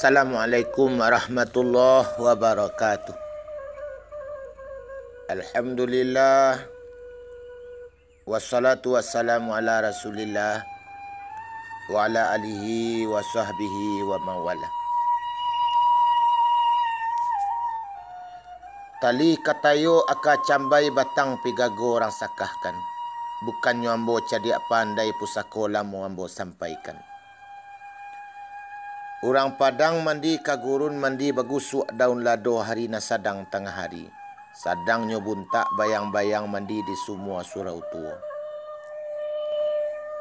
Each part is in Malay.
Assalamualaikum warahmatullahi wabarakatuh. Alhamdulillah. Wassalatu wassalamu ala rasulillah wa ala alihi wa sahbihi wa mawala. Tali katayo aka cambai batang pigago orang sakahkan. Bukannya ambo cadiak pandai pusakola mo ambo sampaikan. Orang Padang mandi kagurun mandi bagusuk daun lado hari na sadang tengah hari. Sadangnya buntak bayang-bayang mandi di semua surau tua.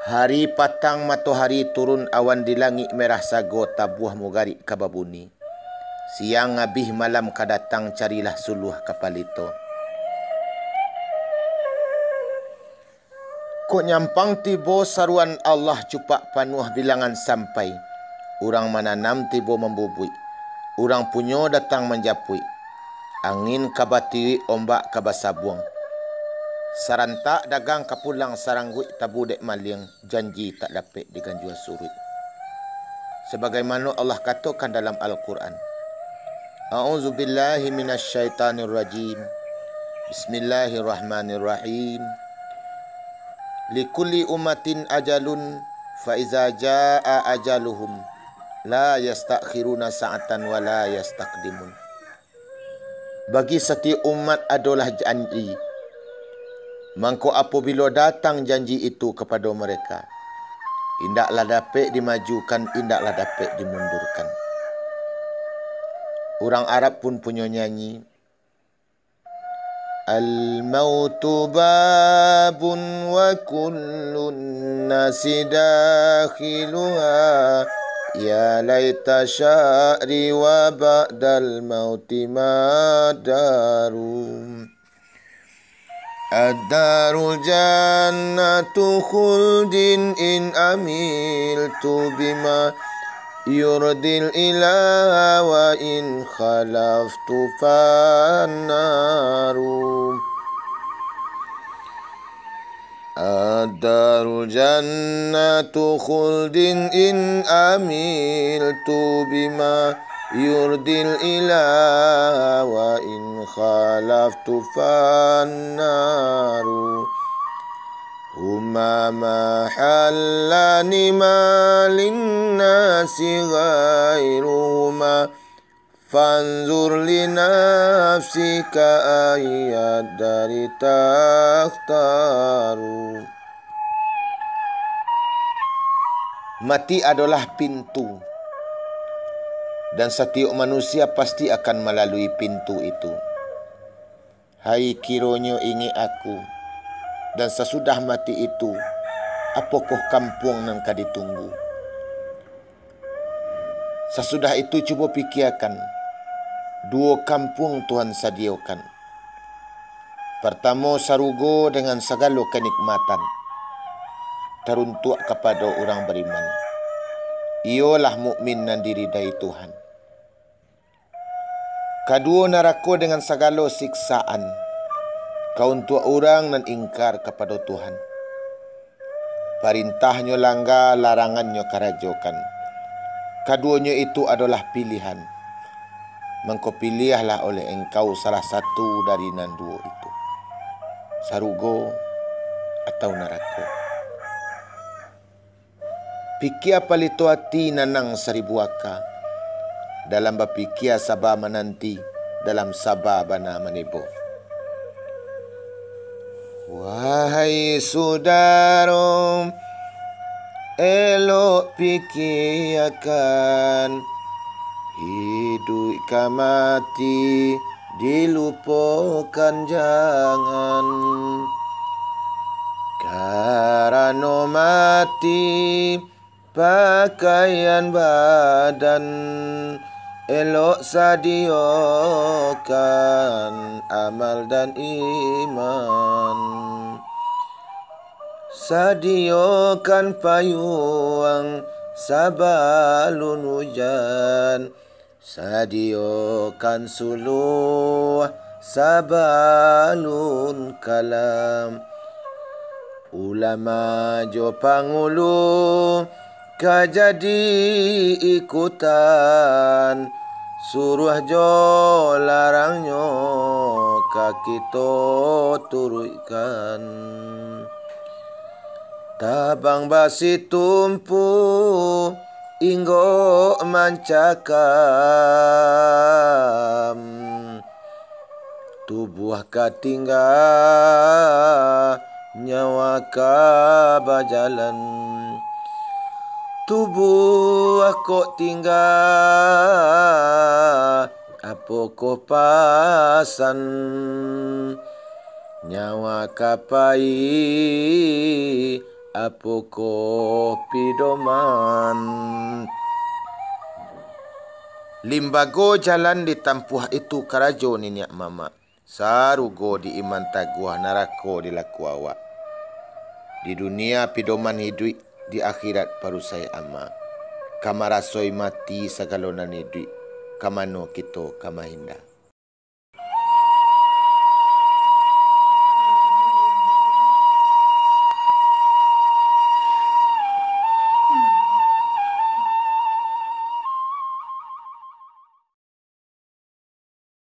Hari patang matahari turun awan di langit merah sago tabuah mugari kababuni. Siang abih malam kadatang carilah suluh kapalito. Kok nyampang tibo saruan Allah cupak panuh bilangan sampai. Orang menanam tibo membubui. Orang punyo datang menjapui. Angin kabati ombak kabasabuang. Sarantak dagang kapulang sarangguit tabu dek maling. Janji tak dapat diganjua surut. Sebagaimana Allah katakan dalam Al-Quran. A'udzubillahi minasyaitanirrajim. Bismillahirrahmanirrahim. Likulli umatin ajalun fa iza jaa ajaluhum la yastakhiruna sa'atan wa la yastaqdimun. Bagi setiap umat adalah janji. Mangko apabila datang janji itu kepada mereka, indaklah dapat dimajukan, indaklah dapat dimundurkan. Orang Arab pun punya nyanyi. Al-mautu babun wa kullun nasi dakhiluha. Ya laita sya'ri wa ba'dal mauti madarum. Ad-darul jannatu khuldin in amiltu bima yurdil ilaha wa in khalaftu fannarum. Ad-darul jannatu khuldin in amiltu bima yurdil ilaha wa in khalaftu fannaru. Huma mahallani malin nasi ghairuhuma fanzur li nafsika ayat dari takhtaru. Mati adalah pintu. Dan setiap manusia pasti akan melalui pintu itu. Hai kiranya ingi aku. Dan sesudah mati itu, apakah kampung yang kau ditunggu? Sesudah itu cuba fikirkan. Dua kampung Tuhan sediakan. Pertama sarugo dengan segala kenikmatan. Teruntuk kepada orang beriman. Ialah mukmin yang diridai Tuhan. Kedua neraka dengan segala siksaan. Kau untuk orang dan ingkar kepada Tuhan. Perintahnya langgar, larangannya kerajokan. Keduanya itu adalah pilihan. Mengkau pilihlah oleh engkau salah satu dari nan dua itu. Sarugo atau neraka. Pikir palito hati nanang seribu aka. Dalam berpikir sabar menanti. Dalam sabar bana menipu. Wahai saudara, elok fikirkan. Hidup ke mati dilupakan jangan. Karena mati pakaian badan elok sadiakan amal dan iman. Sadiakan payung sabalun hujan. Sadiakan suluh sabalun kalam. Ulama jo pangulu kajadi ikutan suruh jo larangnya kakito turuikan. Tabang basi tumpu inggo mancakam, tubuh katinggal nyawa kabajalan. Tubuh aku tinggal apa ko pasan, nyawa kapai apa ko pidoman. Limbago jalan ditampuh itu karajo ninyak mama, sarugo di iman taguah narako di laku awak. Di dunia pidoman hidup, di akhirat parusai ama. Kamarasoi mati sagalonan hidup, kamano kito kamahinda.